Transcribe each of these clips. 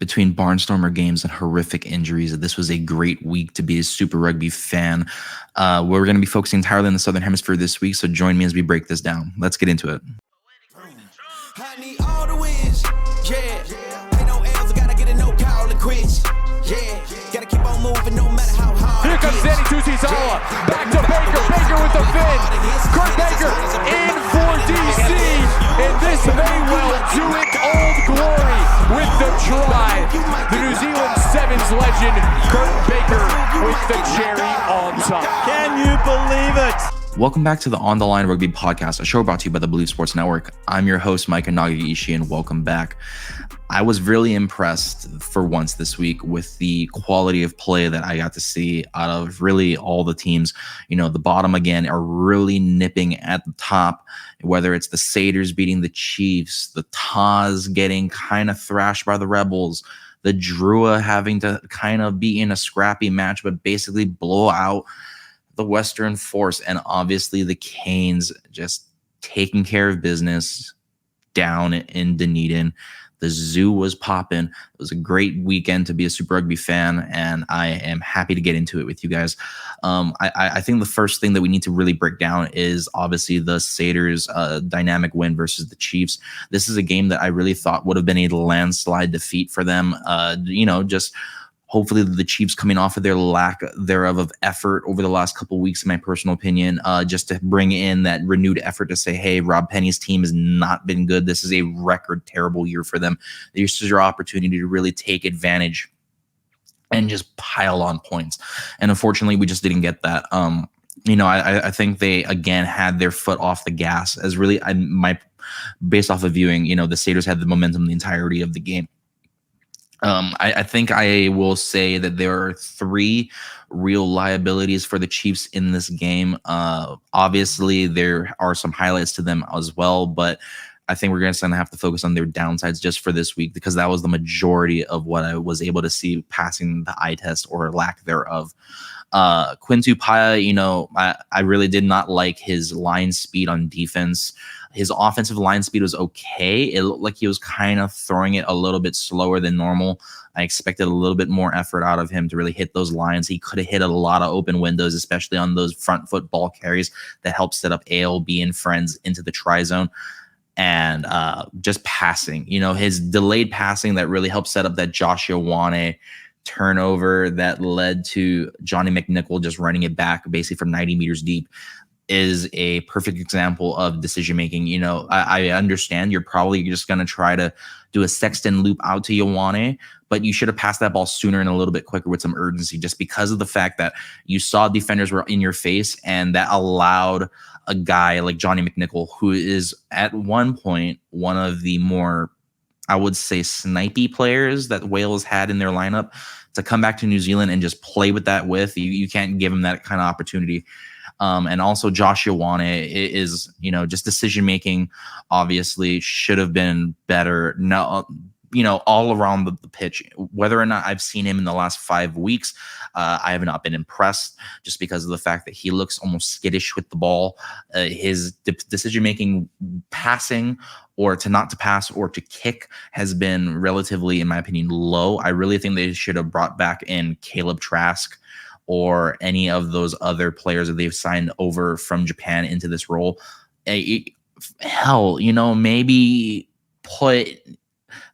Between barnstormer games and horrific injuries, this was a great week to be a Super Rugby fan. We're going to be focusing entirely on the Southern Hemisphere this week, so join me as we break this down. Let's get into it. I need all the wins, yeah. Ain't no L's, I gotta get a no call and quits, yeah. Gotta keep on moving no matter how hard. Here comes Danny Tusisawa, back to Baker, Baker with the fin. Kurt Baker in for DC, and this may well do it old glory with the try. The New Zealand Sevens legend, Kurt Baker with the cherry on top. Can you believe it? Welcome back to the On the Line Rugby podcast, a show brought to you by the Believe Sports Network. I'm your host, Micah Nagaishi, and welcome back. I was really impressed for once this week with the quality of play that I got to see out of really all the teams. You know, the bottom again are really nipping at the top, whether it's the Satyrs beating the Chiefs, the Taz getting kind of thrashed by the Rebels, the Drua having to kind of be in a scrappy match, but basically blow out the Western Force, and obviously the Canes just taking care of business down in Dunedin. The zoo was popping. It was a great weekend to be a Super Rugby fan, and I am happy to get into it with you guys. I think the first thing that we need to really break down is obviously the Satyrs' dynamic win versus the Chiefs. This is a game that I really thought would have been a landslide defeat for them. Just hopefully the Chiefs coming off of their lack thereof of effort over the last couple of weeks, in my personal opinion, just to bring in that renewed effort to say, hey, Rob Penny's team has not been good. This is a record terrible year for them. This is your opportunity to really take advantage and just pile on points. And unfortunately, we just didn't get that. I think they, again, had their foot off the gas as really, based off of viewing, the Satyrs had the momentum the entirety of the game. I think I will say that there are three real liabilities for the Chiefs in this game. Obviously, there are some highlights to them as well, but I think we're going to have to focus on their downsides just for this week, because that was the majority of what I was able to see passing the eye test or lack thereof. Quinn Tupaia, I really did not like his line speed on defense. His offensive line speed was okay. It looked like he was kind of throwing it a little bit slower than normal. I expected a little bit more effort out of him to really hit those lines. He could have hit a lot of open windows, especially on those front foot ball carries that help set up ALB and friends into the try zone. And just passing, his delayed passing that really helped set up that Josh Ioane turnover that led to Johnny McNichol just running it back basically from 90 meters deep is a perfect example of decision making. I understand you're probably just going to try to do a Sexton loop out to Ioane, but you should have passed that ball sooner and a little bit quicker with some urgency, just because of the fact that you saw defenders were in your face, and that allowed a guy like Johnny McNichol, who is at one point one of the more, I would say, snipey players that Wales had in their lineup, to come back to New Zealand and just play with that with. You can't give him that kind of opportunity. And also Josh Ioane is, just decision-making obviously should have been better. No, all around the pitch. Whether or not I've seen him in the last 5 weeks, I have not been impressed, just because of the fact that he looks almost skittish with the ball. His decision-making, passing, or to not to pass or to kick, has been relatively, in my opinion, low. I really think they should have brought back in Caleb Trask or any of those other players that they've signed over from Japan into this role. Maybe put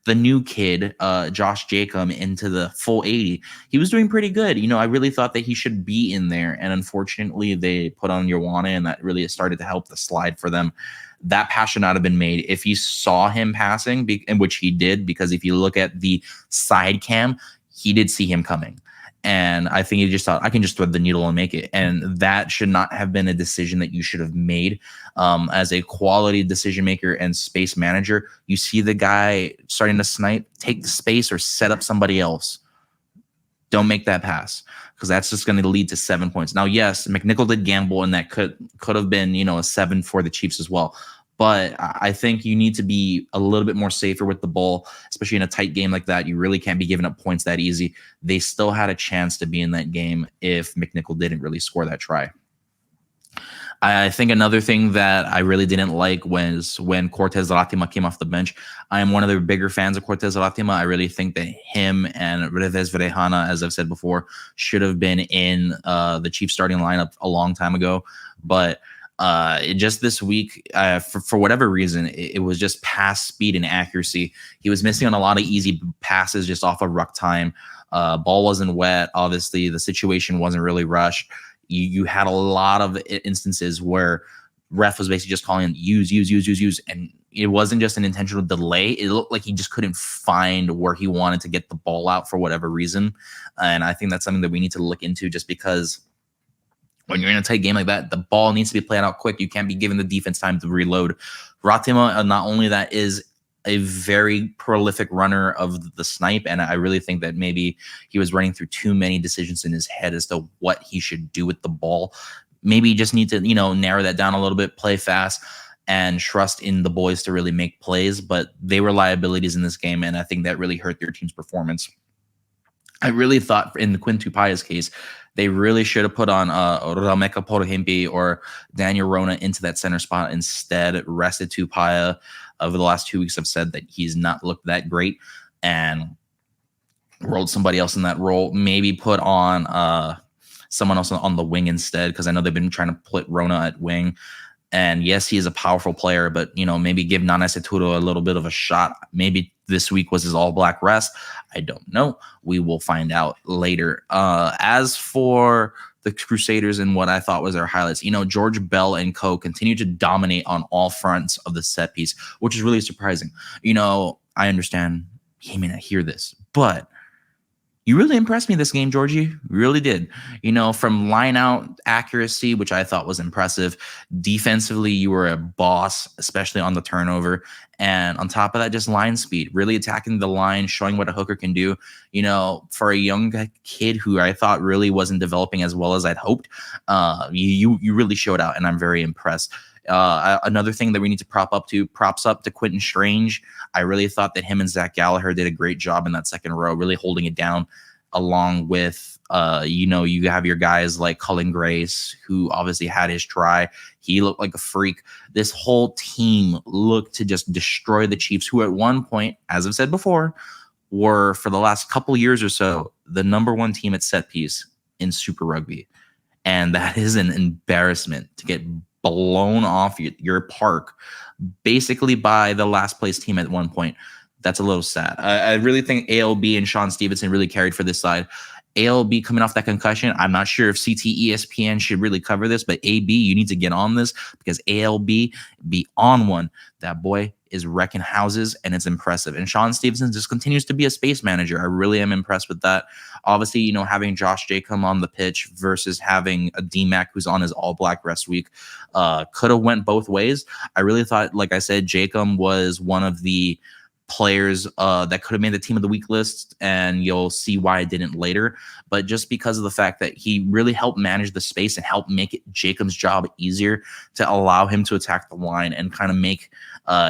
the new kid, Josh Jacob, into the full 80. He was doing pretty good. I really thought that he should be in there. And unfortunately, they put on Ioane, and that really started to help the slide for them. That pass should not have been made. If you saw him passing, in which he did, because if you look at the side cam, he did see him coming. And I think he just thought, I can just thread the needle and make it. And that should not have been a decision that you should have made. As a quality decision maker and space manager, you see the guy starting to snipe, take the space or set up somebody else. Don't make that pass, because that's just going to lead to 7 points. Now, yes, McNichol did gamble, and that could have been, a 7 for the Chiefs as well. But I think you need to be a little bit more safer with the ball, especially in a tight game like that. You really can't be giving up points that easy. They still had a chance to be in that game if McNichol didn't really score that try. I think another thing that I really didn't like was when Cortez Ratima came off the bench. I am one of the bigger fans of Cortez Ratima. I really think that him and Reves Verejana, as I've said before, should have been in the Chiefs starting lineup a long time ago. But just this week, for whatever reason, it was just pass speed and accuracy. He was missing on a lot of easy passes just off of ruck time. Ball wasn't wet. Obviously, the situation wasn't really rushed. You had a lot of instances where ref was basically just calling use, and it wasn't just an intentional delay. It looked like he just couldn't find where he wanted to get the ball out for whatever reason. And I think that's something that we need to look into, just because when you're in a tight game like that, the ball needs to be played out quick. You can't be giving the defense time to reload. Ratima, not only that, is a very prolific runner of the snipe, and I really think that maybe he was running through too many decisions in his head as to what he should do with the ball. Maybe you just need to, narrow that down a little bit, play fast, and trust in the boys to really make plays. But they were liabilities in this game, and I think that really hurt their team's performance. I really thought in the Quinn Tupaya's case, they really should have put on Rameka Porohimpi or Daniel Rona into that center spot instead. Rested Tupaya. Over the last 2 weeks, I've said that he's not looked that great, and rolled somebody else in that role. Maybe put on someone else on the wing instead, because I know they've been trying to put Rona at wing. And yes, he is a powerful player, but maybe give Nana Seturo a little bit of a shot. Maybe this week was his all-black rest. I don't know. We will find out later. As for the Crusaders and what I thought was their highlights, George Bell and co continue to dominate on all fronts of the set piece, which is really surprising. I understand he may not hear this, but you really impressed me this game, Georgie. You really did. From line out accuracy, which I thought was impressive. Defensively, you were a boss, especially on the turnover. And on top of that, just line speed, really attacking the line, showing what a hooker can do. For a young kid who I thought really wasn't developing as well as I'd hoped, you really showed out, and I'm very impressed. Another thing that we need to props up to Quentin Strange. I really thought that him and Zach Gallagher did a great job in that second row, really holding it down, along with, you have your guys like Cullen Grace, who obviously had his try. He looked like a freak. This whole team looked to just destroy the Chiefs, who at one point, as I've said before, were for the last couple years or so, the number one team at set piece in Super Rugby. And that is an embarrassment to get blown off your park basically by the last place team at one point. That's a little sad. I really think ALB and Sean Stevenson really carried for this side. ALB coming off that concussion, I'm not sure if CT ESPN should really cover this, but AB, you need to get on this, because ALB be on one. That boy is wrecking houses, and it's impressive. And Sean Stevenson just continues to be a space manager. I really am impressed with that. Obviously, having Josh Jacob on the pitch versus having a DMAC who's on his all-black rest week could have went both ways. I really thought, like I said, Jacob was one of the players that could have made the team of the week list, and you'll see why I didn't later. But just because of the fact that he really helped manage the space and help make Jacob's job easier to allow him to attack the line and kind of make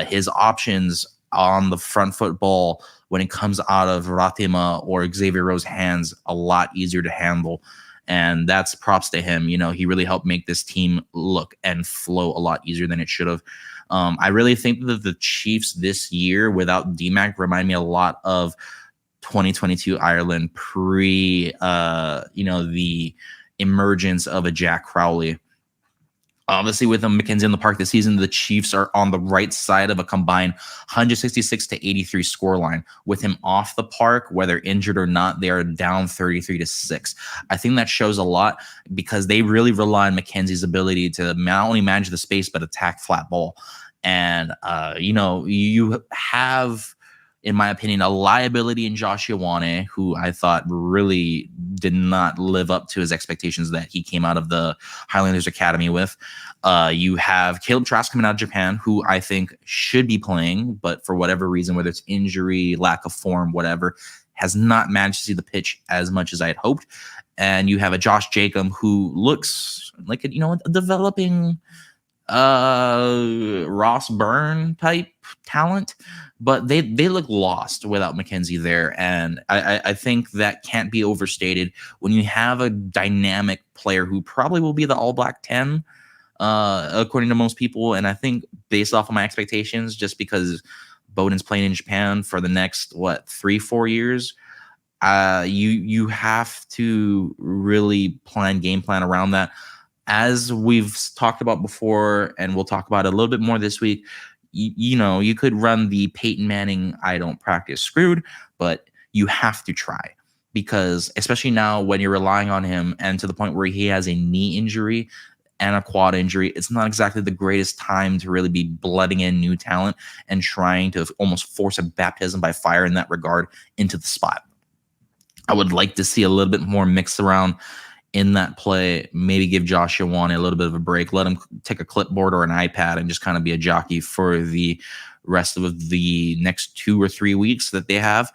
his options on the front foot ball when it comes out of Ratima or Xavier Rowe's hands a lot easier to handle. And that's props to him. He really helped make this team look and flow a lot easier than it should have. I really think that the Chiefs this year without DMAC remind me a lot of 2022 Ireland pre, the emergence of a Jack Crowley. Obviously, with McKenzie in the park this season, the Chiefs are on the right side of a combined 166-83 scoreline. With him off the park, whether injured or not, they are down 33-6. I think that shows a lot, because they really rely on McKenzie's ability to not only manage the space but attack flat ball. And you have, in my opinion, a liability in Josh Ioane, who I thought really did not live up to his expectations that he came out of the Highlanders Academy with. You have Caleb Trask coming out of Japan, who I think should be playing, but for whatever reason, whether it's injury, lack of form, whatever, has not managed to see the pitch as much as I had hoped. And you have a Josh Jacob who looks like a developing Ross Byrne type talent, but they look lost without McKenzie there. And I think that can't be overstated when you have a dynamic player who probably will be the All Black 10 according to most people. And I think based off of my expectations, just because Bowden's playing in Japan for the next 3-4 years, you have to really game plan around that. As we've talked about before, and we'll talk about it a little bit more this week, you could run the Peyton Manning I don't practice screwed, but you have to try, because especially now when you're relying on him and to the point where he has a knee injury and a quad injury, it's not exactly the greatest time to really be blooding in new talent and trying to almost force a baptism by fire in that regard into the spot. I would like to see a little bit more mix around in that play, maybe give Josh Yawane a little bit of a break, let him take a clipboard or an iPad and just kind of be a jockey for the rest of the next 2 or 3 weeks that they have.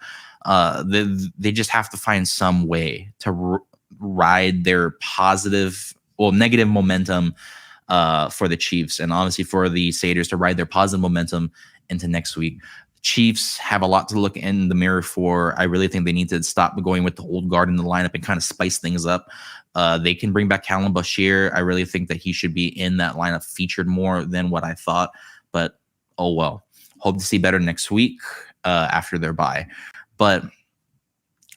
They just have to find some way to ride their negative momentum for the Chiefs, and obviously for the Satyrs to ride their positive momentum into next week. Chiefs have a lot to look in the mirror for. I really think they need to stop going with the old guard in the lineup and kind of spice things up. They can bring back Callum Bashir. I really think that he should be in that lineup featured more than what I thought, but oh well. Hope to see better next week after their bye. But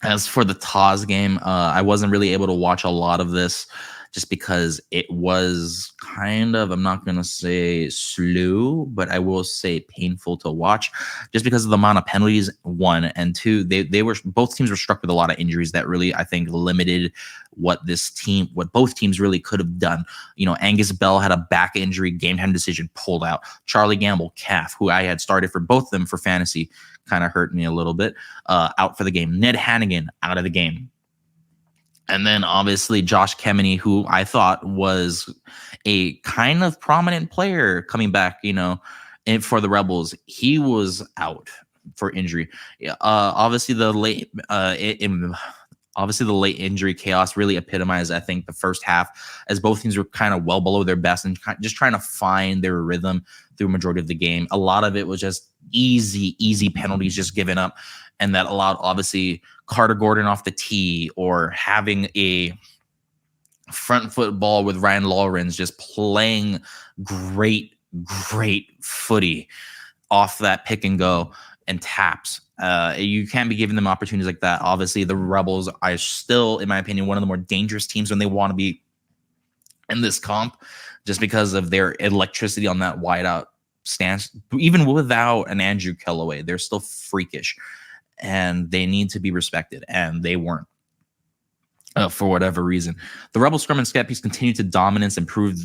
as for the Taz game, I wasn't really able to watch a lot of this just because it was kind of, I'm not going to say slow, but I will say painful to watch just because of the amount of penalties, 1, and 2, both teams were struck with a lot of injuries that really, I think, limited what both teams really could have done. Angus Bell had a back injury, game time decision, pulled out. Charlie Gamble, calf, who I had started for both of them for fantasy, kind of hurt me a little bit, out for the game. Ned Hannigan, out of the game. And then obviously Josh Kemeny, who I thought was a kind of prominent player coming back, for the Rebels, he was out for injury. Obviously the late injury chaos really epitomized, I think, the first half, as both teams were kind of well below their best and just trying to find their rhythm through a majority of the game. A lot of it was just easy penalties just given up, and that allowed obviously Carter Gordon off the tee or having a front foot ball with Ryan Lawrence just playing great footy off that pick and go and taps. You can't be giving them opportunities like that. Obviously, the Rebels are still, in my opinion, one of the more dangerous teams when they want to be in this comp, just because of their electricity on that wideout stance. Even without an Andrew Kellaway, they're still freakish, and they need to be respected, and they weren't. For whatever reason, the Rebel scrum and scat piece continued to dominance and prove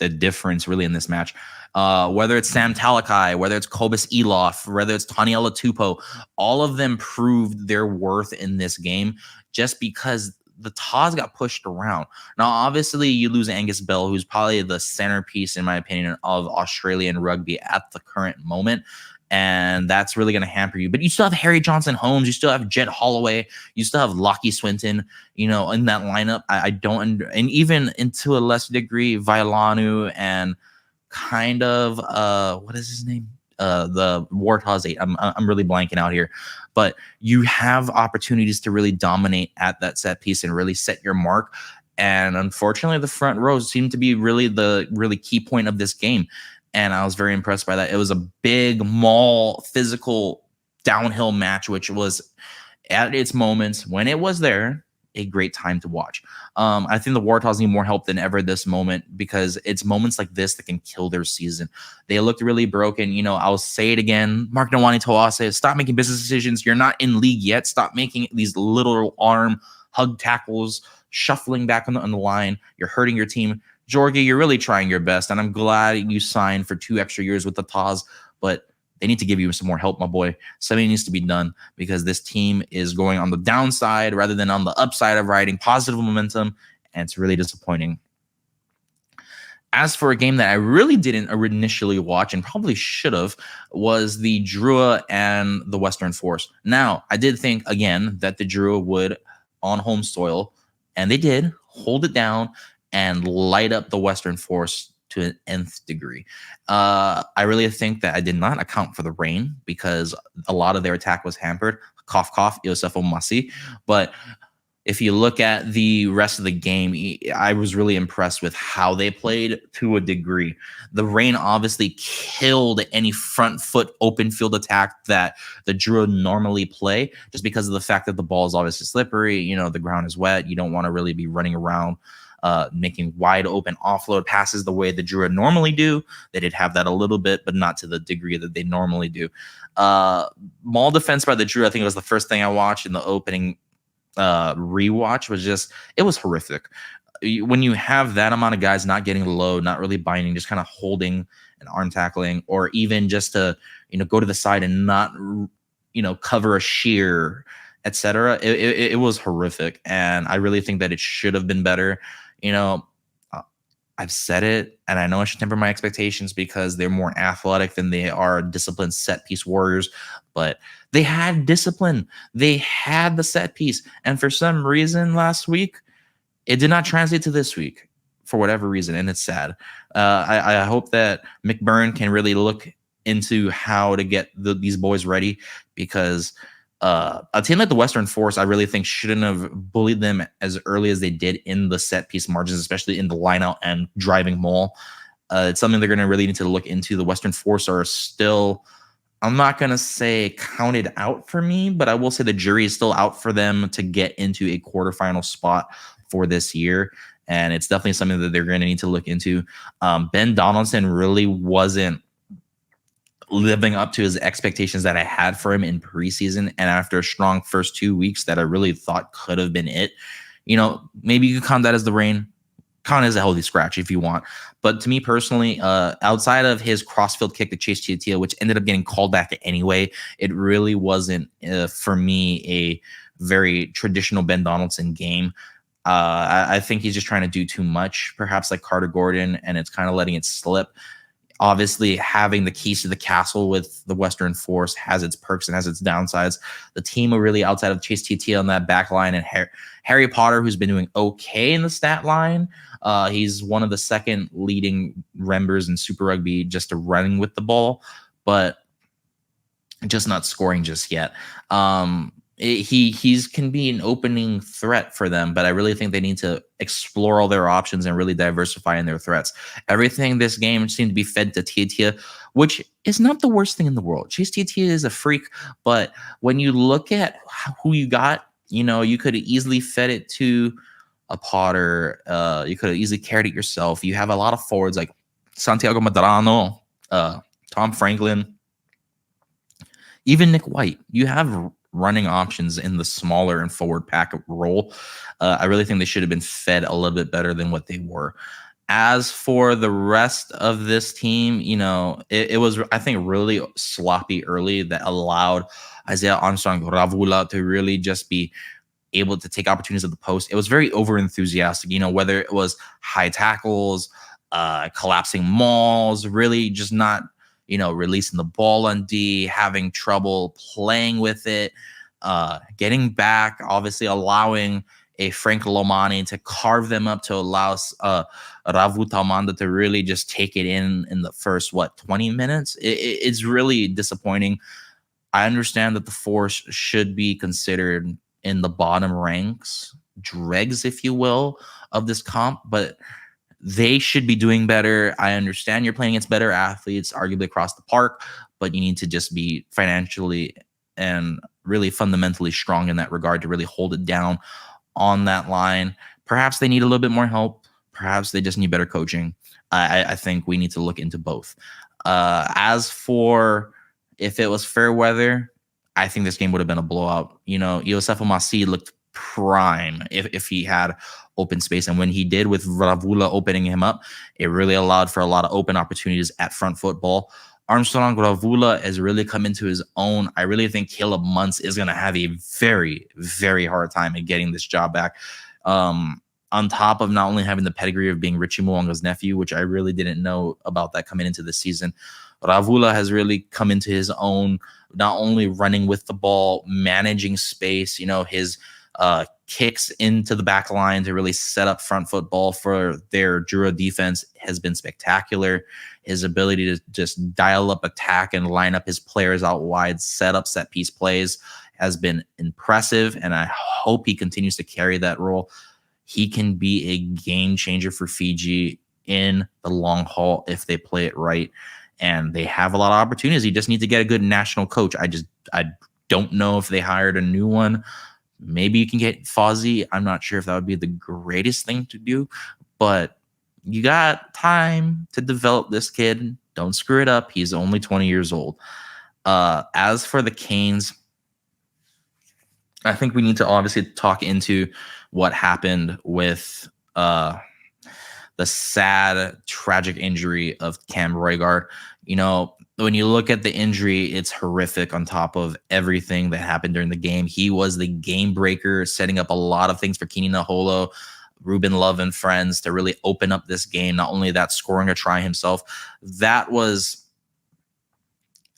the difference really in this match. Whether it's Sam Talakai, whether it's Kobus Eloff, whether it's Taniela Tupou, all of them proved their worth in this game just because the Taz got pushed around. Now, obviously, you lose Angus Bell, who's probably the centerpiece, in my opinion, of Australian rugby at the current moment. And that's really going to hamper you. But you still have Harry Johnson-Holmes. You still have Jed Holloway. You still have Lockie Swinton, in that lineup. I don't, and even to a lesser degree, Vailanu and kind of, what is his name? The Warthog 8. I'm really blanking out here. But you have opportunities to really dominate at that set piece and really set your mark. And unfortunately, the front rows seem to be really the key point of this game. And I was very impressed by that. It was a big, maul, physical, downhill match, which was at its moments, when it was there, a great time to watch. I think the Warthogs need more help than ever this moment, because it's moments like this that can kill their season. They looked really broken. I'll say it again. Mark Nawani Toase, stop making business decisions. You're not in league yet. Stop making these little arm hug tackles, shuffling back on the line. You're hurting your team. Jorge, you're really trying your best, and I'm glad you signed for 2 extra years with the Taz, but they need to give you some more help, my boy. Something needs to be done, because this team is going on the downside rather than on the upside of riding positive momentum, and it's really disappointing. As for a game that I really didn't initially watch and probably should have, was the Drua and the Western Force. Now, I did think, again, that the Drua would, on home soil, and they did, hold it down and light up the Western Force to an nth degree. I really think that I did not account for the rain, because a lot of their attack was hampered. Cough, cough, Yosef Omasi. But if you look at the rest of the game, I was really impressed with how they played to a degree. The rain obviously killed any front foot open field attack that the Druid normally play, just because of the fact that the ball is obviously slippery. You know, the ground is wet. You don't want to really be running around making wide open offload passes the way the Druid normally do. They did have that a little bit, but not to the degree that they normally do. Mall defense by the Druid, I think it was the first thing I watched in the opening rewatch, it was horrific. When you have that amount of guys not getting low, not really binding, just kind of holding and arm tackling, or even just to go to the side and not cover a shear, etc. It was horrific, and I really think that it should have been better. I've said it, and I know I should temper my expectations because they're more athletic than they are disciplined set piece warriors, but they had discipline. They had the set piece, and for some reason last week, it did not translate to this week for whatever reason, and it's sad. I hope that McBurn can really look into how to get these boys ready, because a team like the Western Force, I really think, shouldn't have bullied them as early as they did in the set piece margins, especially in the lineout and driving maul. It's something they're going to really need to look into. The Western Force are still, I'm not going to say counted out for me, but I will say the jury is still out for them to get into a quarterfinal spot for this year. And it's definitely something that they're going to need to look into. Ben Donaldson really wasn't living up to his expectations that I had for him in preseason, and after a strong first 2 weeks that I really thought could have been it. Maybe you could count that as the rain, count it as a healthy scratch if you want. But to me personally, outside of his crossfield kick to Chase Tiatia, which ended up getting called back anyway, it really wasn't for me a very traditional Ben Donaldson game. I think he's just trying to do too much, perhaps like Carter Gordon, and it's kind of letting it slip. Obviously, having the keys to the castle with the Western Force has its perks and has its downsides. The team are really outside of Chase TT on that back line, and Harry Potter, who's been doing okay in the stat line. He's one of the second leading members in Super Rugby just to running with the ball, but just not scoring just yet. He's can be an opening threat for them, but I really think they need to explore all their options and really diversify in their threats. Everything this game seemed to be fed to Tiatia, which is not the worst thing in the world. Chase Tiatia is a freak, but when you look at who you got, you could have easily fed it to a Potter. You could have easily carried it yourself. You have a lot of forwards like Santiago Madrano, Tom Franklin, even Nick White. You have running options in the smaller and forward pack role. I really think they should have been fed a little bit better than what they were. As for the rest of this team, it was, I think, really sloppy early that allowed Isaiah Armstrong Ravula to really just be able to take opportunities at the post. It was very over enthusiastic, whether it was high tackles, collapsing mauls, really just not releasing the ball on D, having trouble playing with it, getting back, obviously allowing a Frank Lomani to carve them up to allow Ravu Talmanda to really just take it in the first, 20 minutes. It's really disappointing. I understand that the Force should be considered in the bottom ranks, dregs, if you will, of this comp, but they should be doing better. I understand you're playing against better athletes, arguably across the park, but you need to just be financially and really fundamentally strong in that regard to really hold it down on that line. Perhaps they need a little bit more help. Perhaps they just need better coaching. I think we need to look into both. As for if it was fair weather, I think this game would have been a blowout. Iosefo Masi looked prime if he had open space, and when he did with Ravula opening him up, it really allowed for a lot of open opportunities at front football. Armstrong Ravula has really come into his own. I really think Caleb Muntz is going to have a very, very hard time at getting this job back. On top of not only having the pedigree of being Richie Mwanga's nephew, which I really didn't know about that coming into the season, Ravula has really come into his own, not only running with the ball, managing space, his kicks into the back line to really set up front football for their Jura defense has been spectacular. His ability to just dial up attack and line up his players out wide, set up set piece plays has been impressive. And I hope he continues to carry that role. He can be a game changer for Fiji in the long haul if they play it right. And they have a lot of opportunities. You just need to get a good national coach. I don't know if they hired a new one. Maybe you can get Fozzie. I'm not sure if that would be the greatest thing to do, but you got time to develop this kid. Don't screw it up. He's only 20 years old. As for the Canes, I think we need to obviously talk into what happened with the sad, tragic injury of Cam Roigard. You know, when you look at the injury, it's horrific on top of everything that happened during the game. He was the game breaker, setting up a lot of things for Kini Naholo, Ruben Love, and friends to really open up this game. Not only that, scoring a try himself. That was,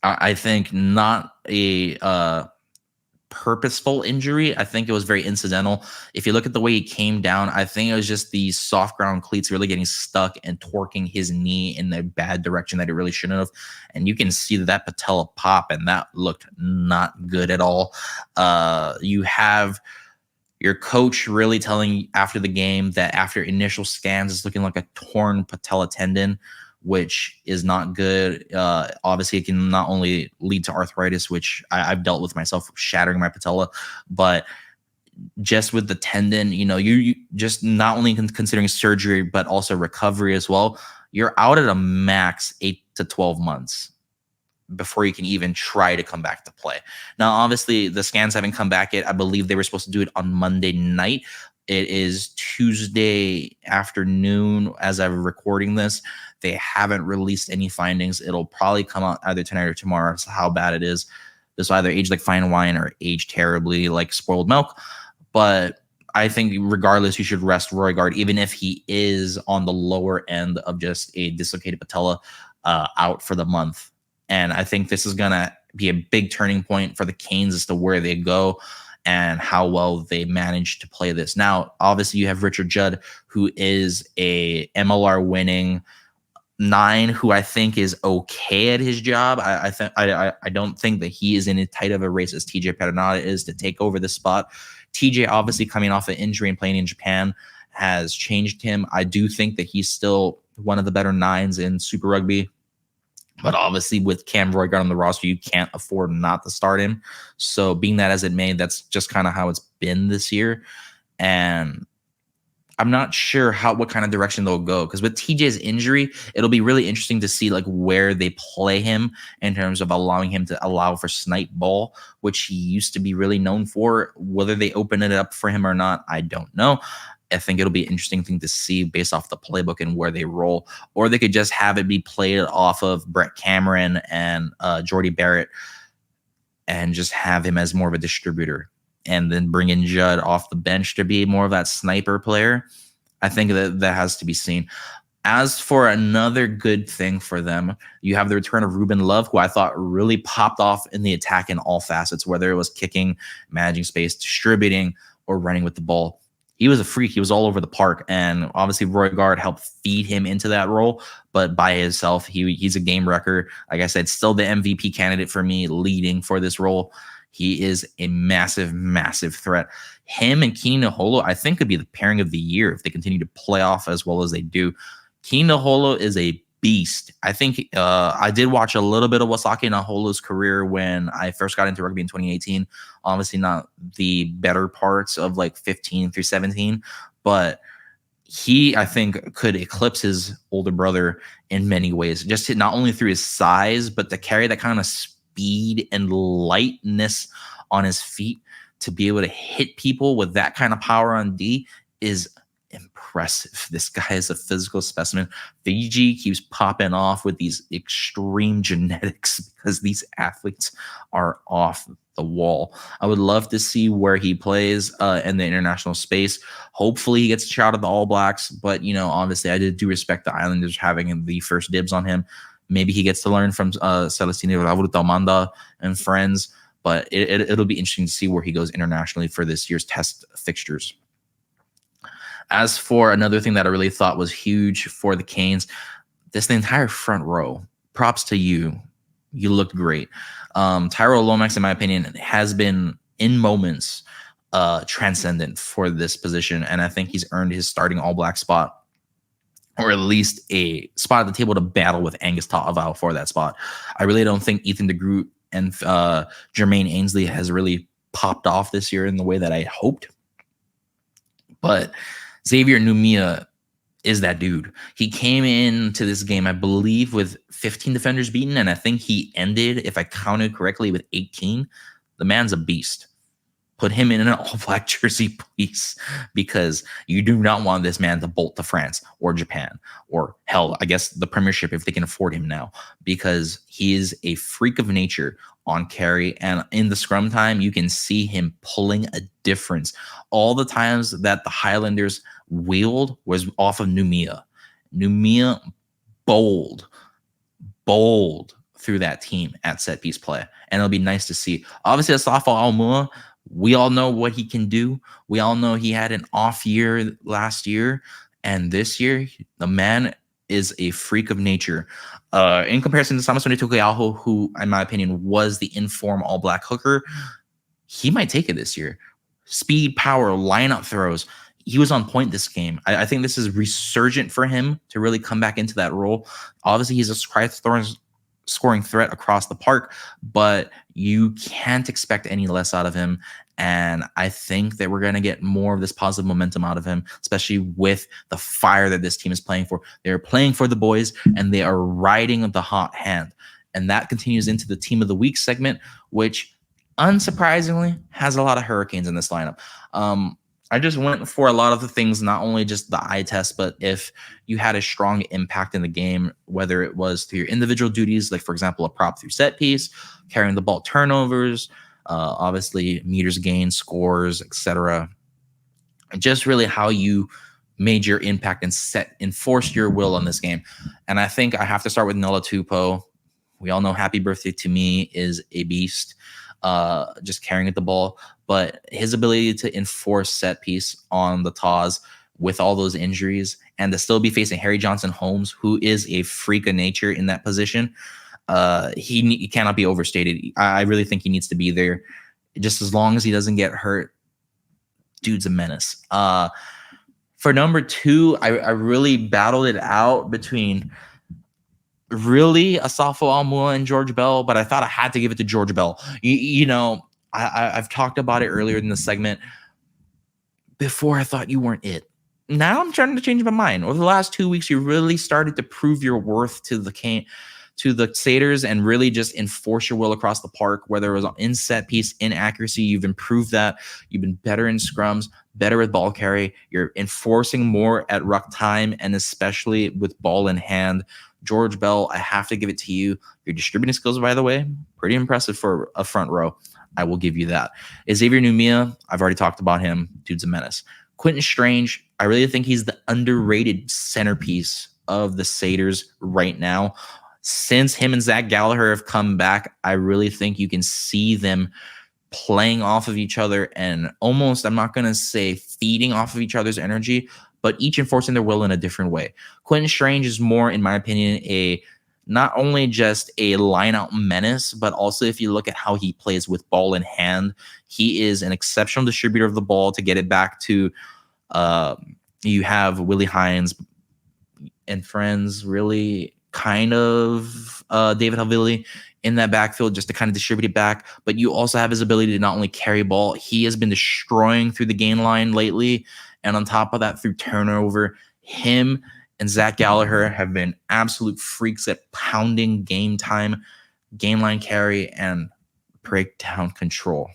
I think, not a purposeful injury. I think it was very incidental. If you look at the way he came down, I think it was just the soft ground cleats really getting stuck and torquing his knee in the bad direction that it really shouldn't have. And you can see that patella pop, and that looked not good at all. You have your coach really telling after the game that after initial scans, it's looking like a torn patella tendon, which is not good. Obviously, it can not only lead to arthritis, which I've dealt with myself, shattering my patella, but just with the tendon, you know, you just not only considering surgery, but also recovery as well. You're out at a max 8 to 12 months before you can even try to come back to play. Now, obviously, the scans haven't come back yet. I believe they were supposed to do it on Monday night. It is Tuesday afternoon as I'm recording this. They haven't released any findings. It'll probably come out either tonight or tomorrow. So how bad it is. This will either age like fine wine or age terribly like spoiled milk. But I think regardless, you should rest Roigard, even if he is on the lower end of just a dislocated patella, out for the month. And I think this is going to be a big turning point for the Canes as to where they go and how well they manage to play this. Now, obviously, you have Richard Judd, who is a MLR winning 9, who I think is okay at his job. I don't think that he is in as tight of a race as TJ Perenata is to take over this spot. TJ, obviously coming off an injury and playing in Japan, has changed him. I do think that he's still one of the better 9s in Super Rugby. But obviously, with Cam Roigard on the roster, you can't afford not to start him. So, being that as it may, that's just kind of how it's been this year. And I'm not sure what kind of direction they'll go, because with TJ's injury, it'll be really interesting to see like where they play him in terms of allowing him to allow for snipe ball, which he used to be really known for. Whether they open it up for him or not, I don't know. I think it'll be an interesting thing to see based off the playbook and where they roll. Or they could just have it be played off of Brett Cameron and Jordy Barrett and just have him as more of a distributor, and then bring in Judd off the bench to be more of that sniper player. I think that has to be seen. As for another good thing for them, you have the return of Ruben Love, who I thought really popped off in the attack in all facets, whether it was kicking, managing space, distributing, or running with the ball. He was a freak. He was all over the park. And obviously, Roigard helped feed him into that role. But by himself, he's a game wrecker. Like I said, still the MVP candidate for me, leading for this role. He is a massive, massive threat. Him and Kini Naholo, I think, could be the pairing of the year if they continue to play off as well as they do. Kini Naholo is a beast. I think I did watch a little bit of Wasaki Naholo's career when I first got into rugby in 2018. Obviously not the better parts of like 15 through 17, but he, I think, could eclipse his older brother in many ways, just not only through his size, but to carry that kind of speed and lightness on his feet to be able to hit people with that kind of power on D is impressive. This guy is a physical specimen. Fiji keeps popping off with these extreme genetics because these athletes are off the wall. I would love to see where he plays in the international space. Hopefully he gets a shot at the All Blacks, but obviously I do respect the Islanders having the first dibs on him. Maybe he gets to learn from Celestino Ravutamanda and friends, but it'll be interesting to see where he goes internationally for this year's test fixtures. As for another thing that I really thought was huge for the Canes, the entire front row. Props to you. You looked great. Tyrell Lomax, in my opinion, has been in moments transcendent for this position, and I think he's earned his starting All Black spot, or at least a spot at the table to battle with Angus Ta'avao for that spot. I really don't think Ethan DeGroot and Jermaine Ainsley has really popped off this year in the way that I hoped. But Xavier Numia is that dude. He came into this game, I believe, with 15 defenders beaten, and I think he ended, if I counted correctly, with 18. The man's a beast. Put him in an all-black jersey, please, because you do not want this man to bolt to France or Japan or, hell, I guess the Premiership if they can afford him now, because he is a freak of nature on carry, and in the scrum time, you can see him pulling a difference. All the times that the Highlanders wheeled was off of Numia. Numia bold through that team at set piece play, and it'll be nice to see. Obviously, Asafo Almua, we all know what he can do. We all know he had an off year last year, and this year, the man is a freak of nature. In comparison to Samasone Tokuyaho, who, in my opinion, was the inform all-black hooker, he might take it this year. Speed, power, lineup throws. He was on point this game. I think this is resurgent for him to really come back into that role. Obviously, he's a scoring threat across the park, but you can't expect any less out of him. And I think that we're going to get more of this positive momentum out of him, especially with the fire that this team is playing for. They're playing for the boys, and they are riding the hot hand. And that continues into the Team of the Week segment, which unsurprisingly has a lot of Hurricanes in this lineup. I just went for a lot of the things, not only just the eye test, but if you had a strong impact in the game, whether it was through your individual duties, like, for example, a prop through set piece, carrying the ball turnovers, obviously meters gained, scores, etc. Just really how you made your impact and enforced your will on this game. And I think I have to start with Nola Tupou. We all know Happy Birthday to Me is a beast, just carrying at the ball. But his ability to enforce set piece on the TAWs with all those injuries and to still be facing Harry Johnson Holmes, who is a freak of nature in that position, he cannot be overstated. I really think he needs to be there. Just as long as he doesn't get hurt, dude's a menace. For number 2, I really battled it out between really Asafo Almua and George Bell, but I thought I had to give it to George Bell. I've talked about it earlier in the segment. Before, I thought you weren't it. Now I'm trying to change my mind. Over the last 2 weeks, you really started to prove your worth to the Satyrs and really just enforce your will across the park, whether it was in set piece, in accuracy. You've improved that. You've been better in scrums, better with ball carry. You're enforcing more at ruck time, and especially with ball in hand. George Bell, I have to give it to you. Your distributing skills, by the way, pretty impressive for a front row. I will give you that. Xavier Numia, I've already talked about him. Dude's a menace. Quentin Strange, I really think he's the underrated centerpiece of the Satyrs right now. Since him and Zach Gallagher have come back, I really think you can see them playing off of each other and almost, I'm not going to say feeding off of each other's energy, but each enforcing their will in a different way. Quentin Strange is more, in my opinion, not only just a line-out menace, but also if you look at how he plays with ball in hand, he is an exceptional distributor of the ball to get it back to, you have Willie Hines and friends, really kind of David Havili in that backfield just to kind of distribute it back. But you also have his ability to not only carry ball, he has been destroying through the gain line lately. And on top of that, through turnover, him and Zach Gallagher have been absolute freaks at pounding game time, game line carry, and breakdown control.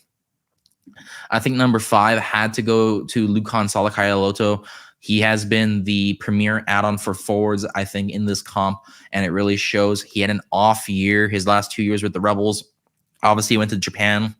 I think number 5 had to go to Lukan Salakaya-Loto. He has been the premier add-on for forwards, I think, in this comp, and it really shows. He had an off year his last 2 years with the Rebels. Obviously, he went to Japan.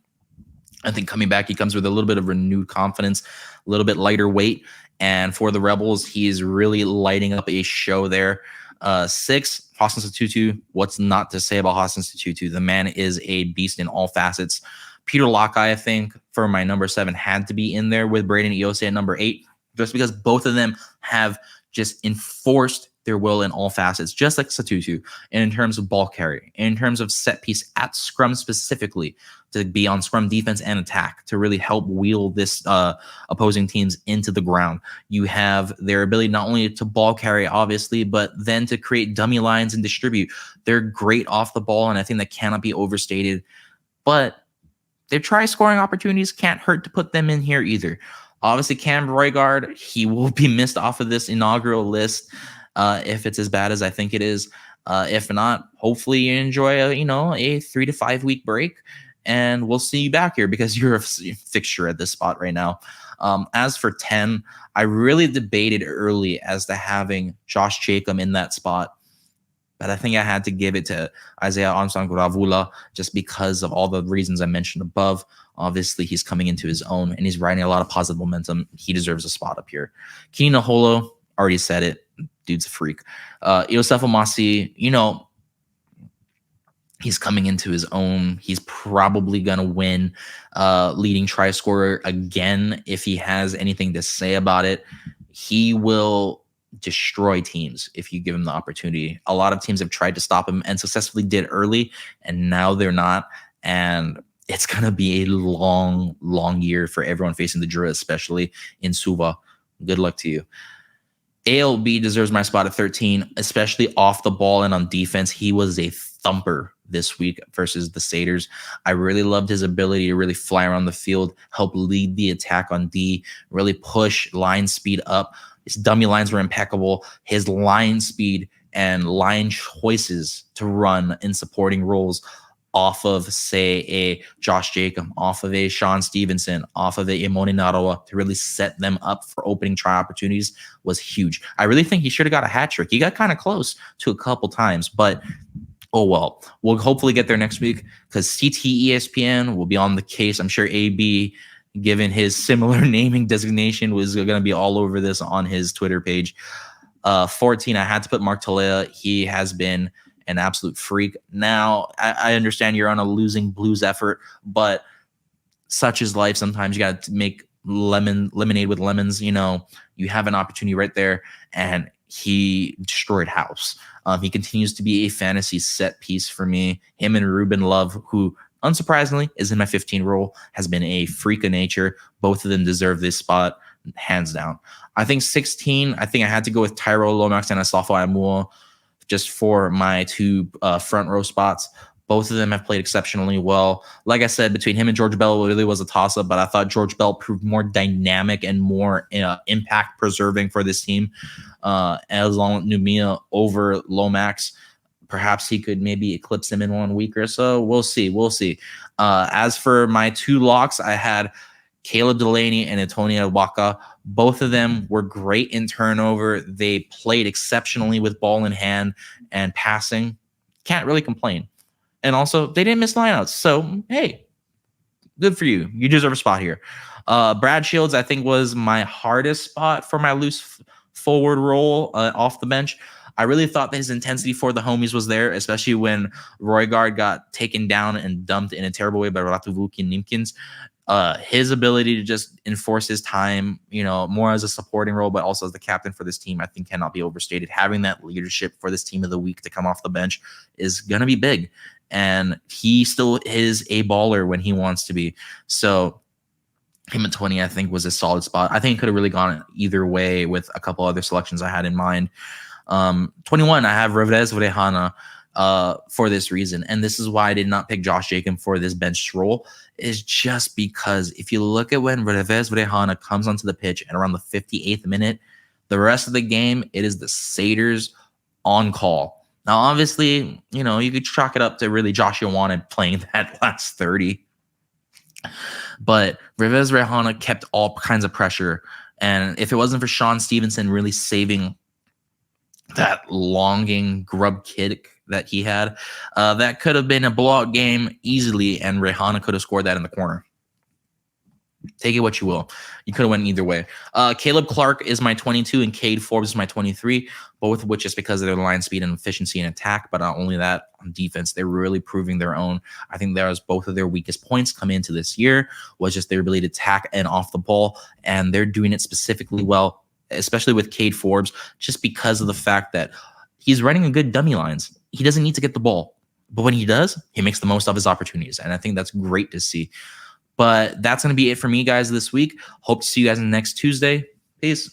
I think coming back, he comes with a little bit of renewed confidence, a little bit lighter weight. And for the Rebels, he is really lighting up a show there. 6, Hostin Sotutu. What's not to say about Hostin Sotutu? The man is a beast in all facets. Peter Lockeye, I think, for my number 7, had to be in there with Braden Iose at number 8, just because both of them have just enforced their will in all facets, just like Satutu, and in terms of ball carry, in terms of set piece at scrum specifically, to be on scrum defense and attack, to really help wheel this opposing teams into the ground. You have their ability not only to ball carry, obviously, but then to create dummy lines and distribute. They're great off the ball, and I think that cannot be overstated. But their try scoring opportunities can't hurt to put them in here either. Obviously, Cam Roigard, he will be missed off of this inaugural list if it's as bad as I think it is. If not, hopefully you enjoy a 3 to 5 week break, and we'll see you back here because you're a fixture at this spot right now. As for 10, I really debated early as to having Josh Jacob in that spot, but I think I had to give it to Isaiah Armstrong-Gravula just because of all the reasons I mentioned above. Obviously, he's coming into his own, and he's riding a lot of positive momentum. He deserves a spot up here. Kini Naholo, already said it. Dude's a freak. Iosefo Masi, he's coming into his own. He's probably going to win leading try scorer again if he has anything to say about it. He will destroy teams if you give him the opportunity. A lot of teams have tried to stop him and successfully did early, and now they're not. And it's going to be a long, long year for everyone facing the Drua, especially in Suva. Good luck to you. ALB deserves my spot at 13, especially off the ball and on defense. He was a thumper this week versus the Satyrs. I really loved his ability to really fly around the field, help lead the attack on D, really push line speed up. His dummy lines were impeccable. His line speed and line choices to run in supporting roles off of, say, a Josh Jacob, off of a Sean Stevenson, off of a Imoni Narawa, to really set them up for opening try opportunities was huge. I really think he should have got a hat trick. He got kind of close to a couple times, but oh well. We'll hopefully get there next week because CT ESPN will be on the case. I'm sure AB, given his similar naming designation, was going to be all over this on his Twitter page. 14, I had to put Mark Talea. He has been an absolute freak. Now, I understand you're on a losing Blues effort, but such is life. Sometimes you got to make lemonade with lemons. You have an opportunity right there, and he destroyed house. He continues to be a fantasy set piece for me. Him and Ruben Love, who unsurprisingly is in my 15 role, has been a freak of nature. Both of them deserve this spot, hands down. I think 16, I had to go with Tyro Lomax and Asafo Amuo just for my two front row spots. Both of them have played exceptionally well. Like I said, between him and George Bell, it really was a toss-up, but I thought George Bell proved more dynamic and more impact preserving for this team. As long Numia over Lomax, perhaps he could maybe eclipse him in 1 week or so. We'll see. As for my two locks, I had Caleb Delaney and Antonia Waka. Both of them were great in turnover. They played exceptionally with ball in hand and passing. Can't really complain. And also, they didn't miss lineouts. So, hey, good for you. You deserve a spot here. Brad Shields, I think, was my hardest spot for my loose forward role off the bench. I really thought that his intensity for the homies was there, especially when Roigard got taken down and dumped in a terrible way by Ratuvuki and Nimkins. His ability to just enforce his time, more as a supporting role, but also as the captain for this team, I think cannot be overstated. Having that leadership for this team of the week to come off the bench is going to be big. And he still is a baller when he wants to be. So him at 20, I think, was a solid spot. I think it could have really gone either way with a couple other selections I had in mind. 21, I have Revez Vrehana for this reason. And this is why I did not pick Josh Jacob for this bench role, is just because if you look at when Revez Vrehana comes onto the pitch at around the 58th minute, the rest of the game, it is the Satyrs on call. Now, obviously, you could chalk it up to really Josh Ioane playing that last 30. But Revez Vrehana kept all kinds of pressure. And if it wasn't for Sean Stevenson really saving that longing grub kick that he had, that could have been a blowout game easily, and Rehana could have scored that in the corner. Take it what you will. You could have went either way. Caleb Clark is my 22, and Cade Forbes is my 23, both of which is because of their line speed and efficiency in attack, but not only that, on defense, they're really proving their own. I think that was both of their weakest points coming into this year, was just their ability to attack and off the ball, and they're doing it specifically well especially with Cade Forbes, just because of the fact that he's running a good dummy lines. He doesn't need to get the ball, but when he does, he makes the most of his opportunities. And I think that's great to see. But that's going to be it for me, guys, this week. Hope to see you guys next Tuesday. Peace.